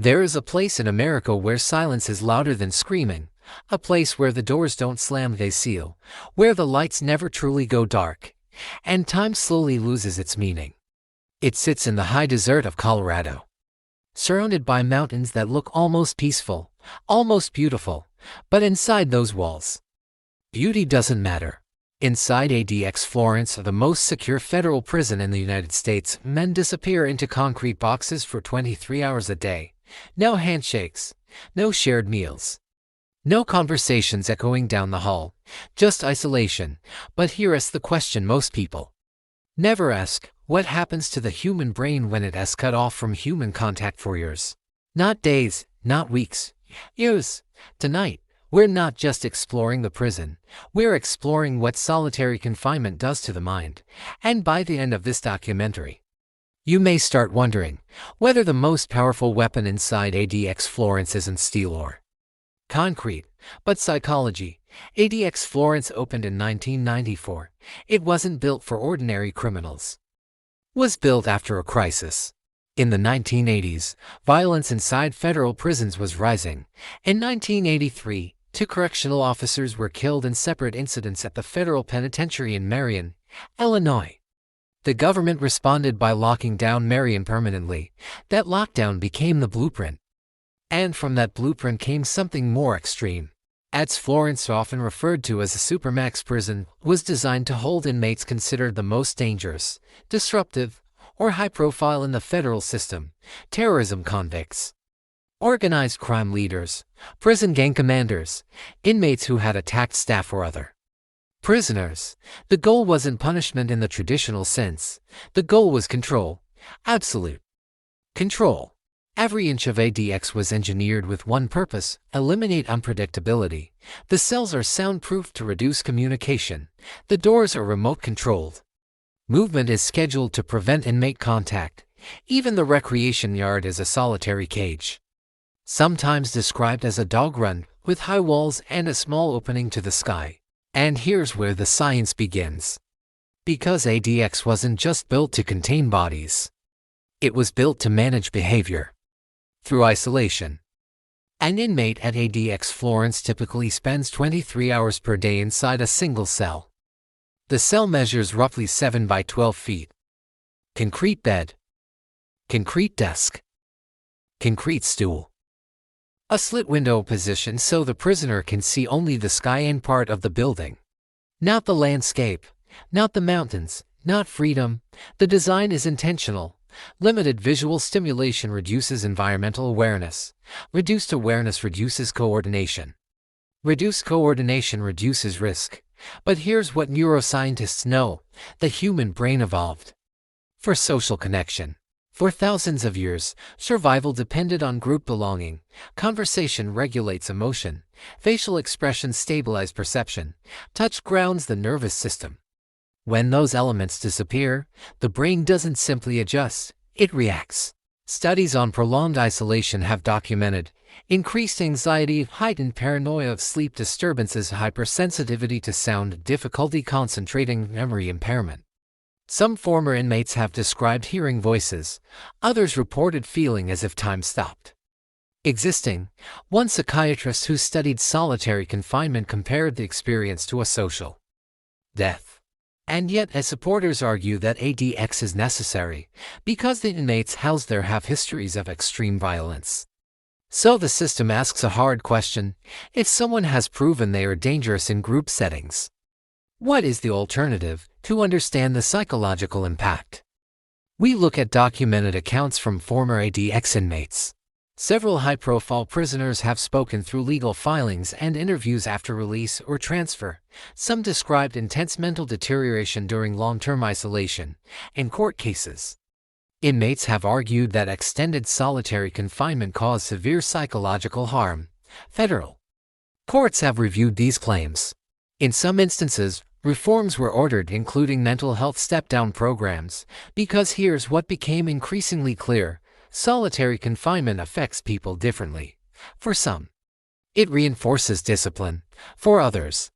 There is a place in America where silence is louder than screaming, a place where the doors don't slam, they seal, where the lights never truly go dark, and time slowly loses its meaning. It sits in the high desert of Colorado, surrounded by mountains that look almost peaceful, almost beautiful, but inside those walls, beauty doesn't matter. Inside ADX Florence, the most secure federal prison in the United States, men disappear into concrete boxes for 23 hours a day. No handshakes, no shared meals, no conversations echoing down the hall, just isolation. But here is the question most people never ask: what happens to the human brain when it has cut off from human contact for years? Not days, not weeks, years. Tonight, we're not just exploring the prison, we're exploring what solitary confinement does to the mind. And by the end of this documentary, you may start wondering whether the most powerful weapon inside ADX Florence isn't steel or concrete, but psychology. ADX Florence opened in 1994. It wasn't built for ordinary criminals. It was built after a crisis. In the 1980s, violence inside federal prisons was rising. In 1983, 2 correctional officers were killed in separate incidents at the federal penitentiary in Marion, Illinois. The government responded by locking down Marion permanently. That lockdown became the blueprint. And from that blueprint came something more extreme. ADX Florence, often referred to as a Supermax prison, was designed to hold inmates considered the most dangerous, disruptive, or high-profile in the federal system: terrorism convicts, organized crime leaders, prison gang commanders, inmates who had attacked staff or other prisoners. The goal wasn't punishment in the traditional sense. The goal was control. Absolute control. Every inch of ADX was engineered with one purpose: eliminate unpredictability. The cells are soundproofed to reduce communication. The doors are remote-controlled. Movement is scheduled to prevent inmate contact. Even the recreation yard is a solitary cage, sometimes described as a dog run, with high walls and a small opening to the sky. And here's where the science begins. Because ADX wasn't just built to contain bodies, it was built to manage behavior through isolation. An inmate at ADX Florence typically spends 23 hours per day inside a single cell. The cell measures roughly 7 by 12 feet. Concrete bed, concrete desk, concrete stool. A slit window positioned so the prisoner can see only the sky and part of the building. Not the landscape, not the mountains, not freedom. The design is intentional. Limited visual stimulation reduces environmental awareness. Reduced awareness reduces coordination. Reduced coordination reduces risk. But here's what neuroscientists know: the human brain evolved for social connection. For thousands of years, survival depended on group belonging. Conversation regulates emotion. Facial expressions stabilize perception. Touch grounds the nervous system. When those elements disappear, the brain doesn't simply adjust, it reacts. Studies on prolonged isolation have documented increased anxiety, heightened paranoia, sleep disturbances, hypersensitivity to sound, difficulty concentrating, memory impairment. Some former inmates have described hearing voices. Others reported feeling as if time stopped existing. One psychiatrist who studied solitary confinement compared the experience to a social death. And yet, as supporters argue that ADX is necessary because the inmates housed there have histories of extreme violence. So the system asks a hard question: if someone has proven they are dangerous in group settings, what is the alternative? To understand the psychological impact, we look at documented accounts from former ADX inmates. Several high-profile prisoners have spoken through legal filings and interviews after release or transfer. Some described intense mental deterioration during long-term isolation. In court cases, inmates have argued that extended solitary confinement caused severe psychological harm. Federal courts have reviewed these claims. In some instances, reforms were ordered, including mental health step-down programs, because here's what became increasingly clear: solitary confinement affects people differently. For some, it reinforces discipline. For others,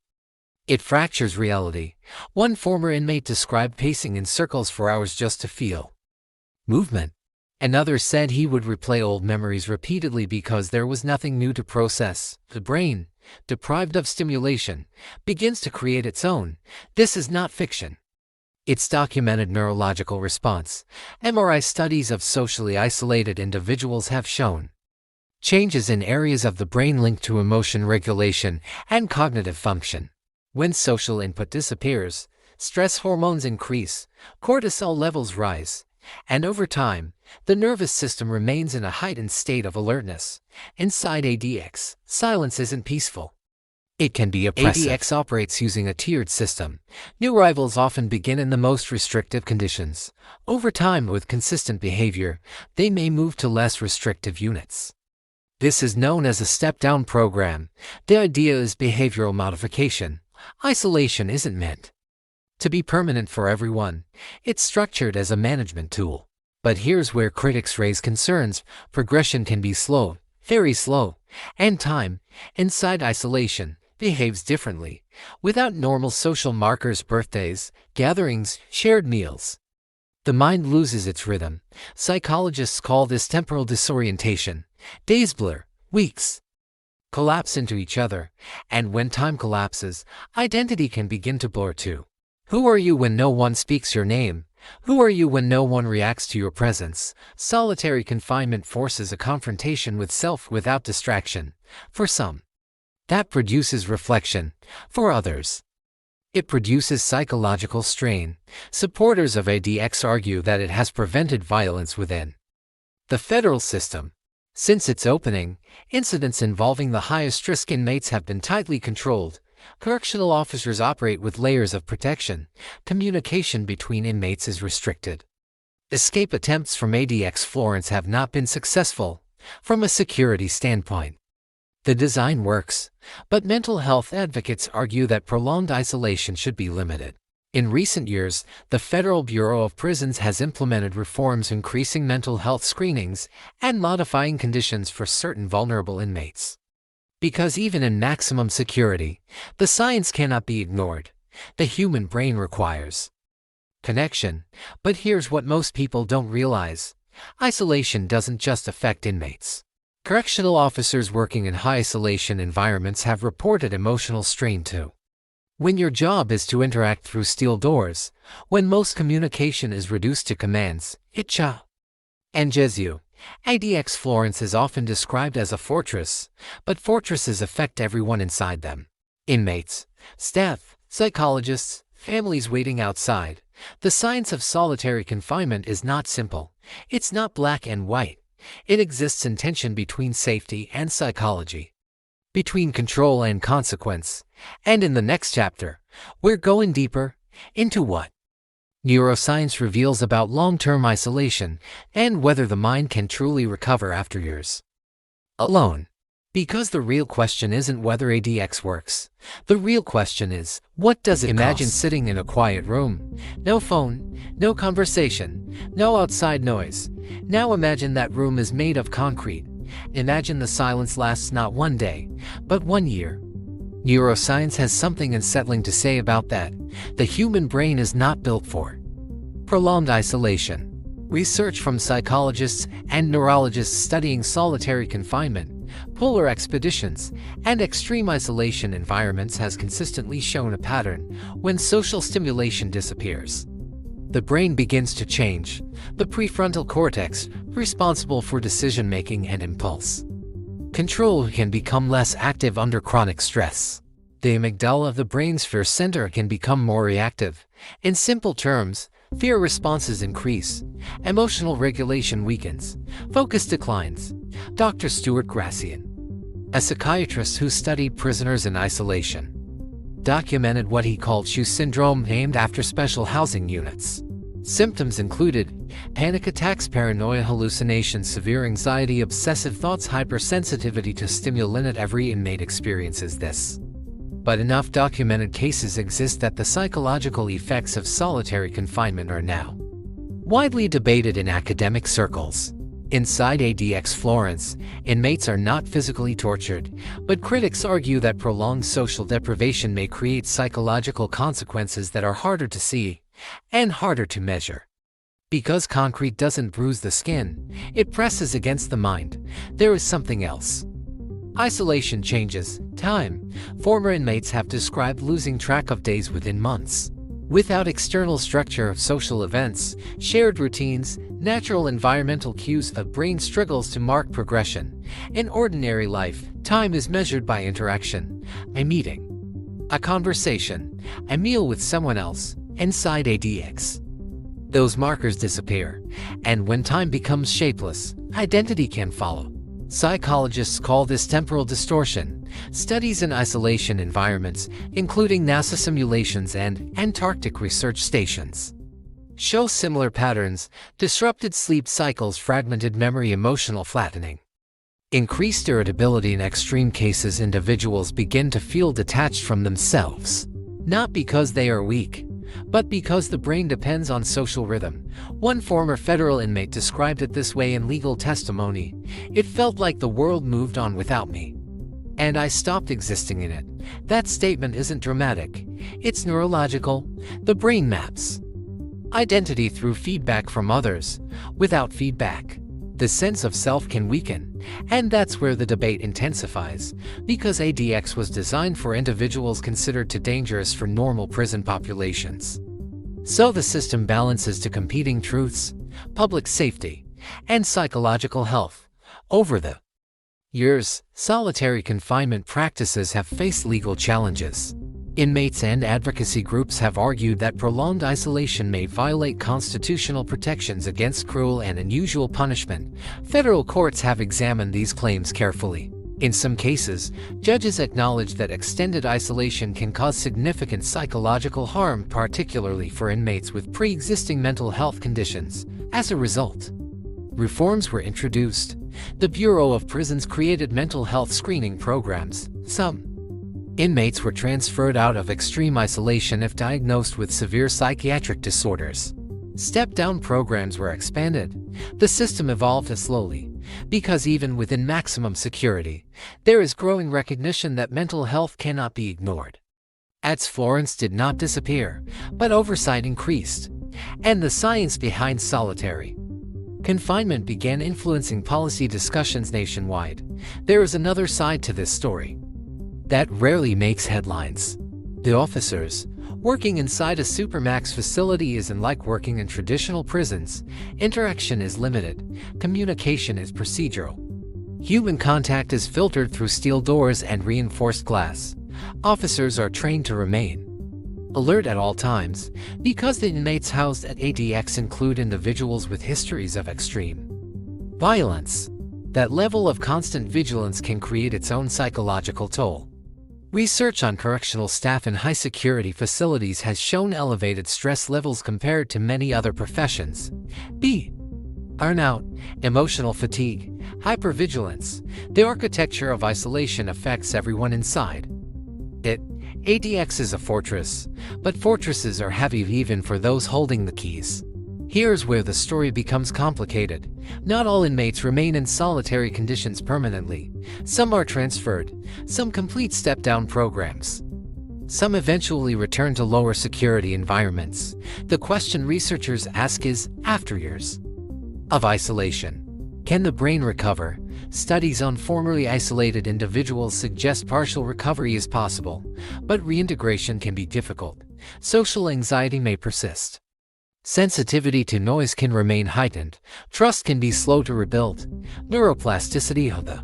it fractures reality. One former inmate described pacing in circles for hours just to feel movement. Another said he would replay old memories repeatedly because there was nothing new to process. The brain, deprived of stimulation, begins to create its own. This is not fiction. It's documented neurological response. MRI studies of socially isolated individuals have shown changes in areas of the brain linked to emotion regulation and cognitive function. When social input disappears, stress hormones increase, cortisol levels rise, and over time, the nervous system remains in a heightened state of alertness. Inside ADX, silence isn't peaceful. It can be oppressive. ADX operates using a tiered system. New arrivals often begin in the most restrictive conditions. Over time, with consistent behavior, they may move to less restrictive units. This is known as a step-down program. The idea is behavioral modification. Isolation isn't meant to be permanent for everyone. It's structured as a management tool. But here's where critics raise concerns. Progression can be slow, very slow, and time, inside isolation, behaves differently, without normal social markers, birthdays, gatherings, shared meals. The mind loses its rhythm. Psychologists call this temporal disorientation. Days blur, weeks collapse into each other, and when time collapses, identity can begin to blur too. Who are you when no one speaks your name? Who are you when no one reacts to your presence? Solitary confinement forces a confrontation with self without distraction. For some, that produces reflection. For others, it produces psychological strain. Supporters of ADX argue that it has prevented violence within the federal system. Since its opening, incidents involving the highest-risk inmates have been tightly controlled. Correctional officers operate with layers of protection. Communication between inmates is restricted. Escape attempts from ADX Florence have not been successful. From a security standpoint, the design works, but mental health advocates argue that prolonged isolation should be limited. In recent years, the Federal Bureau of Prisons has implemented reforms increasing mental health screenings and modifying conditions for certain vulnerable inmates. Because even in maximum security, the science cannot be ignored. The human brain requires connection. But here's what most people don't realize. Isolation doesn't just affect inmates. Correctional officers working in high isolation environments have reported emotional strain too. When your job is to interact through steel doors, when most communication is reduced to commands, it challenges you. ADX Florence is often described as a fortress, but fortresses affect everyone inside them. Inmates, staff, psychologists, families waiting outside. The science of solitary confinement is not simple. It's not black and white. It exists in tension between safety and psychology, between control and consequence. And in the next chapter, we're going deeper into what neuroscience reveals about long-term isolation and whether the mind can truly recover after years alone. Because the real question isn't whether ADX works. The real question is, what does it Imagine cost? Sitting in a quiet room. No phone, no conversation, no outside noise. Now imagine that room is made of concrete. Imagine the silence lasts not 1 day, but 1 year. Neuroscience has something unsettling to say about that. The human brain is not built for prolonged isolation. Research from psychologists and neurologists studying solitary confinement, polar expeditions, and extreme isolation environments has consistently shown a pattern. When social stimulation disappears, the brain begins to change. The prefrontal cortex, responsible for decision-making and impulse control, can become less active under chronic stress. The amygdala of the brain's fear center can become more reactive. In simple terms, fear responses increase, emotional regulation weakens, focus declines. Dr. Stuart Gracian, a psychiatrist who studied prisoners in isolation, documented what he called shoe syndrome, named after special housing units. Symptoms included panic attacks, paranoia, hallucinations, severe anxiety, obsessive thoughts, hypersensitivity to stimuli. Every inmate experiences this. But enough documented cases exist that the psychological effects of solitary confinement are now widely debated in academic circles. Inside ADX Florence, inmates are not physically tortured, but critics argue that prolonged social deprivation may create psychological consequences that are harder to see and harder to measure. Because concrete doesn't bruise the skin, it presses against the mind. There is something else. Isolation changes time. Former inmates have described losing track of days within months. Without external structure of social events, shared routines, natural environmental cues, the brain struggles to mark progression. In ordinary life, time is measured by interaction, a meeting, a conversation, a meal with someone else. Inside ADX, those markers disappear, and when time becomes shapeless, identity can follow. Psychologists call this temporal distortion. Studies in isolation environments, including NASA simulations and Antarctic research stations, show similar patterns: disrupted sleep cycles, fragmented memory, emotional flattening. Increased irritability. In extreme cases, individuals begin to feel detached from themselves, not because they are weak, but because the brain depends on social rhythm. One former federal inmate described it this way in legal testimony: "It felt like the world moved on without me, and I stopped existing in it." That statement isn't dramatic, it's neurological. The brain maps identity through feedback from others. Without feedback, the sense of self can weaken, and that's where the debate intensifies. Because ADX was designed for individuals considered too dangerous for normal prison populations, so the system balances to competing truths: public safety and psychological health. Over the years, solitary confinement practices have faced legal challenges. Inmates and advocacy groups have argued that prolonged isolation may violate constitutional protections against cruel and unusual punishment. Federal courts have examined these claims carefully. In some cases, judges acknowledge that extended isolation can cause significant psychological harm, particularly for inmates with pre-existing mental health conditions. As a result, reforms were introduced. The Bureau of Prisons created mental health screening programs. Some inmates were transferred out of extreme isolation if diagnosed with severe psychiatric disorders. Step-down programs were expanded. The system evolved slowly, because even within maximum security, there is growing recognition that mental health cannot be ignored. ADX Florence did not disappear, but oversight increased, and the science behind solitary confinement began influencing policy discussions nationwide. There is another side to this story that rarely makes headlines. The officers working inside a Supermax facility isn't like working in traditional prisons. Interaction is limited. Communication is procedural. Human contact is filtered through steel doors and reinforced glass. Officers are trained to remain alert at all times, because the inmates housed at ADX include individuals with histories of extreme violence. That level of constant vigilance can create its own psychological toll. Research on correctional staff in high-security facilities has shown elevated stress levels compared to many other professions. Burnout, emotional fatigue, hypervigilance. The architecture of isolation affects everyone inside it. ADX is a fortress, but fortresses are heavy even for those holding the keys. Here's where the story becomes complicated. Not all inmates remain in solitary conditions permanently. Some are transferred, some complete step-down programs. Some eventually return to lower security environments. The question researchers ask is, after years of isolation, can the brain recover? Studies on formerly isolated individuals suggest partial recovery is possible, but reintegration can be difficult. Social anxiety may persist. Sensitivity to noise can remain heightened. Trust can be slow to rebuild. Neuroplasticity of the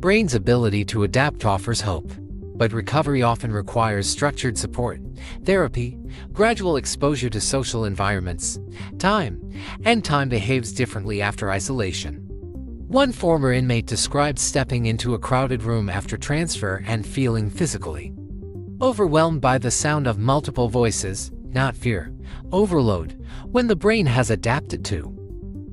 brain's ability to adapt offers hope, but recovery often requires structured support, therapy, gradual exposure to social environments. Time behaves differently after isolation. One former inmate described stepping into a crowded room after transfer and feeling physically overwhelmed by the sound of multiple voices, not fear, overload. When the brain has adapted to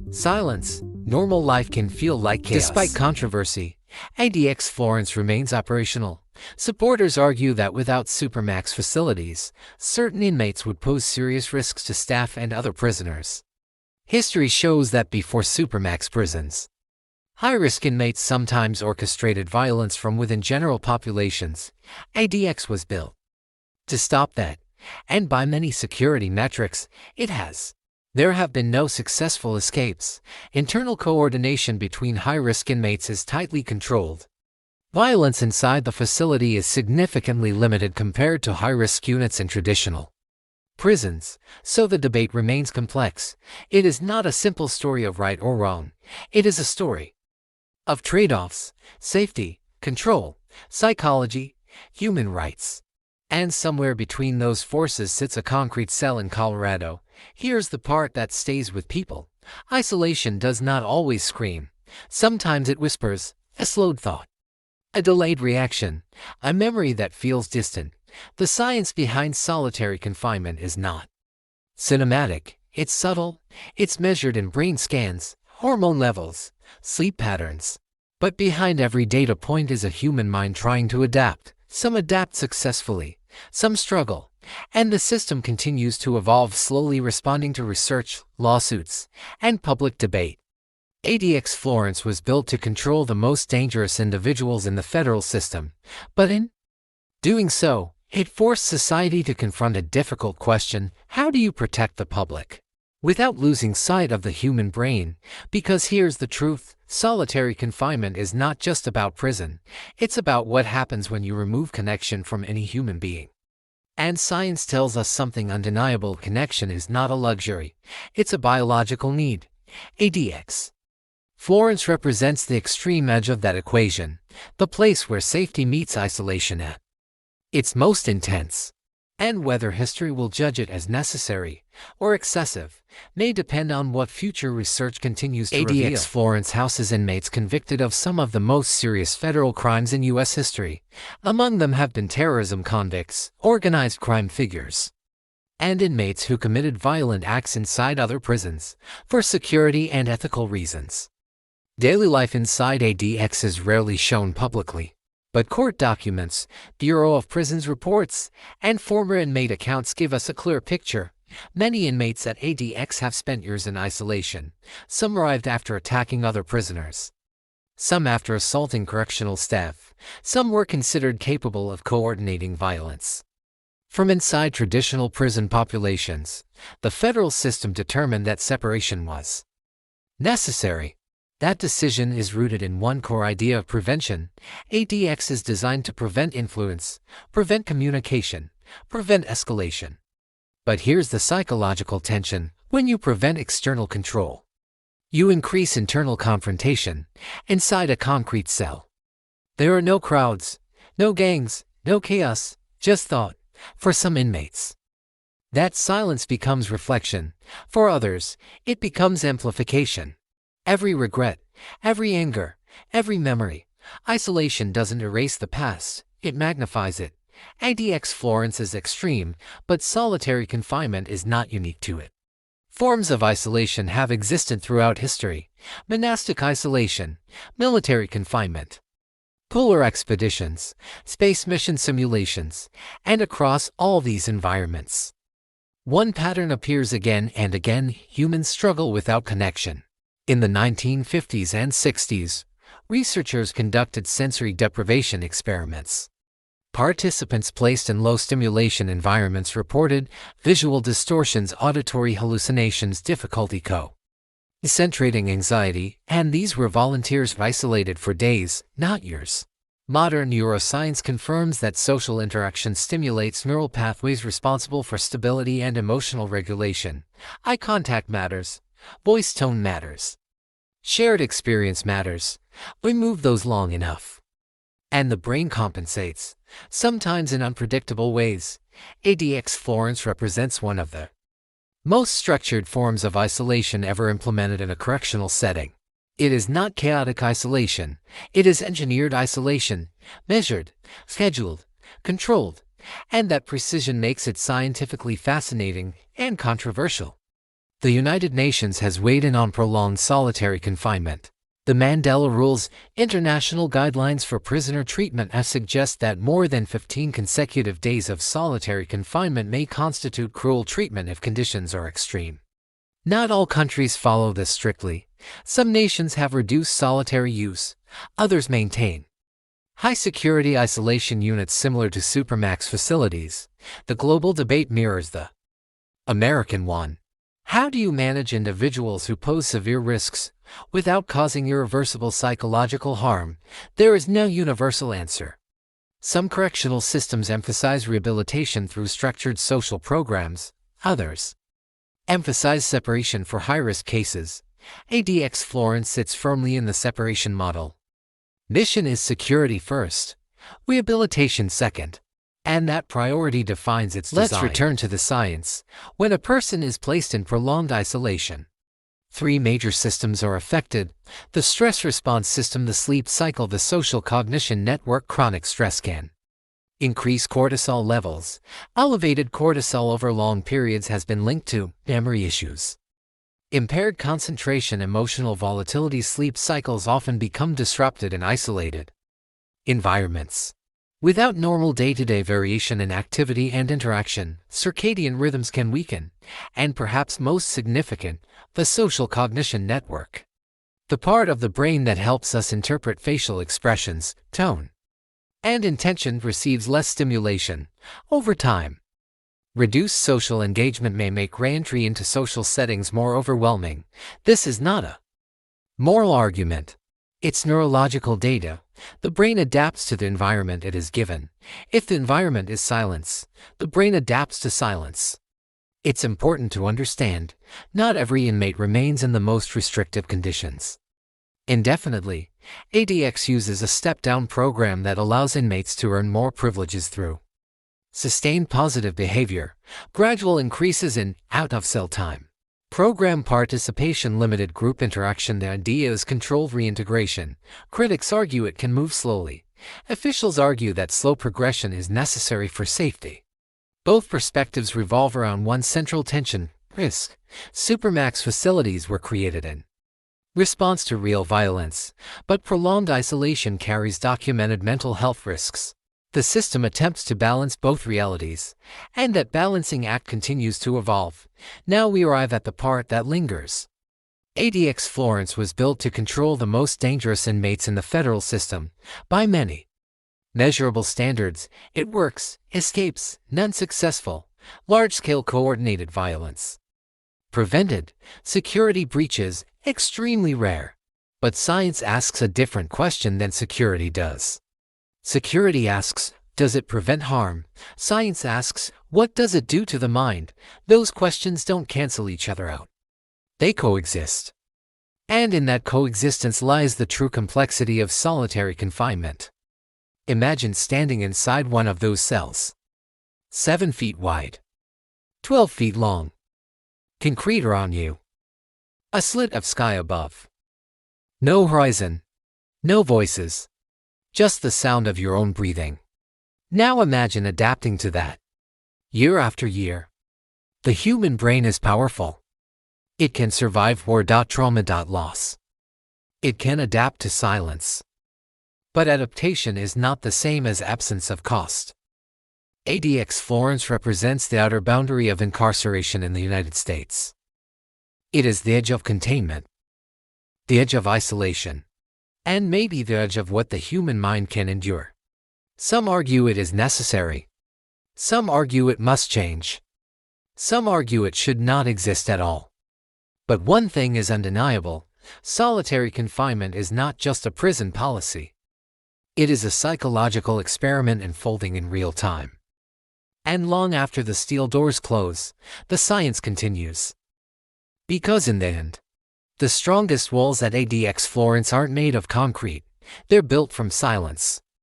silence, normal life can feel like chaos. Despite controversy, ADX Florence remains operational. Supporters argue that without Supermax facilities, certain inmates would pose serious risks to staff and other prisoners. History shows that before Supermax prisons, high-risk inmates sometimes orchestrated violence from within general populations. ADX was built to stop that, and by many security metrics, it has. There have been no successful escapes. Internal coordination between high-risk inmates is tightly controlled. Violence inside the facility is significantly limited compared to high-risk units in traditional prisons, so the debate remains complex. It is not a simple story of right or wrong. It is a story of trade-offs, safety, control, psychology, human rights. And somewhere between those forces sits a concrete cell in Colorado. Here's the part that stays with people. Isolation does not always scream. Sometimes it whispers, a slowed thought, a delayed reaction, a memory that feels distant. The science behind solitary confinement is not cinematic. It's subtle. It's measured in brain scans, hormone levels, sleep patterns. But behind every data point is a human mind trying to adapt. Some adapt successfully, some struggle, and the system continues to evolve, slowly responding to research, lawsuits, and public debate. ADX Florence was built to control the most dangerous individuals in the federal system, but in doing so, it forced society to confront a difficult question: how do you protect the public without losing sight of the human brain? Because here's the truth: solitary confinement is not just about prison. It's about what happens when you remove connection from any human being. And science tells us something undeniable: connection is not a luxury. It's a biological need. ADX Florence represents the extreme edge of that equation, the place where safety meets isolation at its most intense. And whether history will judge it as necessary or excessive may depend on what future research continues to reveal. ADX Florence houses inmates convicted of some of the most serious federal crimes in U.S. history. Among them have been terrorism convicts, organized crime figures, and inmates who committed violent acts inside other prisons for security and ethical reasons. Daily life inside ADX is rarely shown publicly, but court documents, Bureau of Prisons reports, and former inmate accounts give us a clear picture. Many inmates at ADX have spent years in isolation. Some arrived after attacking other prisoners, some after assaulting correctional staff. Some were considered capable of coordinating violence. From inside traditional prison populations, the federal system determined that separation was necessary. That decision is rooted in one core idea of prevention. ADX is designed to prevent influence, prevent communication, prevent escalation. But here's the psychological tension: when you prevent external control, you increase internal confrontation inside a concrete cell. There are no crowds, no gangs, no chaos, just thought. For some inmates, that silence becomes reflection. For others, it becomes amplification. Every regret, every anger, every memory. Isolation doesn't erase the past, it magnifies it. ADX Florence is extreme, but solitary confinement is not unique to it. Forms of isolation have existed throughout history: monastic isolation, military confinement, polar expeditions, space mission simulations, and across all these environments, one pattern appears again and again: humans struggle without connection. In the 1950s and 60s, researchers conducted sensory deprivation experiments. Participants placed in low-stimulation environments reported visual distortions, auditory hallucinations, difficulty concentrating, anxiety, and these were volunteers isolated for days, not years. Modern neuroscience confirms that social interaction stimulates neural pathways responsible for stability and emotional regulation. Eye contact matters. Voice tone matters. Shared experience matters. Remove those long enough, and the brain compensates, sometimes in unpredictable ways. ADX Florence represents one of the most structured forms of isolation ever implemented in a correctional setting. It is not chaotic isolation. It is engineered isolation, measured, scheduled, controlled, and that precision makes it scientifically fascinating and controversial. The United Nations has weighed in on prolonged solitary confinement. The Mandela Rules, international guidelines for prisoner treatment, suggest that more than 15 consecutive days of solitary confinement may constitute cruel treatment if conditions are extreme. Not all countries follow this strictly. Some nations have reduced solitary use, others maintain high-security isolation units similar to Supermax facilities. The global debate mirrors the American one. How do you manage individuals who pose severe risks without causing irreversible psychological harm? There is no universal answer. Some correctional systems emphasize rehabilitation through structured social programs. Others emphasize separation for high-risk cases. ADX Florence sits firmly in the separation model. Mission is security first, rehabilitation second, and that priority defines its design. Let's return to the science. When a person is placed in prolonged isolation, three major systems are affected: the stress response system, the sleep cycle, the social cognition network. Chronic stress can increase cortisol levels. Elevated cortisol over long periods has been linked to memory issues, impaired concentration, emotional volatility. Sleep cycles often become disrupted in isolated environments. Without normal day-to-day variation in activity and interaction, circadian rhythms can weaken, and perhaps most significant, the social cognition network, the part of the brain that helps us interpret facial expressions, tone, and intention, receives less stimulation. Over time, reduced social engagement may make re-entry into social settings more overwhelming. This is not a moral argument. It's neurological data. The brain adapts to the environment it is given. If the environment is silence, the brain adapts to silence. It's important to understand, not every inmate remains in the most restrictive conditions indefinitely. ADX uses a step-down program that allows inmates to earn more privileges through sustained positive behavior, gradual increases in out-of-cell time, program participation, limited group interaction. The idea is controlled reintegration. Critics argue it can move slowly. Officials argue that slow progression is necessary for safety. Both perspectives revolve around one central tension: risk. Supermax facilities were created in response to real violence, but prolonged isolation carries documented mental health risks. The system attempts to balance both realities, and that balancing act continues to evolve. Now we arrive at the part that lingers. ADX Florence was built to control the most dangerous inmates in the federal system. By many measurable standards, it works. Escapes, none. Successful. Large-scale coordinated violence prevented. Security breaches, extremely rare. But science asks a different question than security does. Security asks, does it prevent harm? Science asks, what does it do to the mind? Those questions don't cancel each other out. They coexist. And in that coexistence lies the true complexity of solitary confinement. Imagine standing inside one of those cells. 7 feet wide, 12 feet long. Concrete around you. A slit of sky above. No horizon. No voices. Just the sound of your own breathing. Now imagine adapting to that. Year after year. The human brain is powerful. It can survive war. Trauma. Loss. It can adapt to silence. But adaptation is not the same as absence of cost. ADX Florence represents the outer boundary of incarceration in the United States. It is the edge of containment, the edge of isolation, and maybe the edge of what the human mind can endure. Some argue it is necessary. Some argue it must change. Some argue it should not exist at all. But one thing is undeniable: solitary confinement is not just a prison policy. It is a psychological experiment unfolding in real time. And long after the steel doors close, the science continues. Because in the end, the strongest walls at ADX Florence aren't made of concrete, they're built from silence.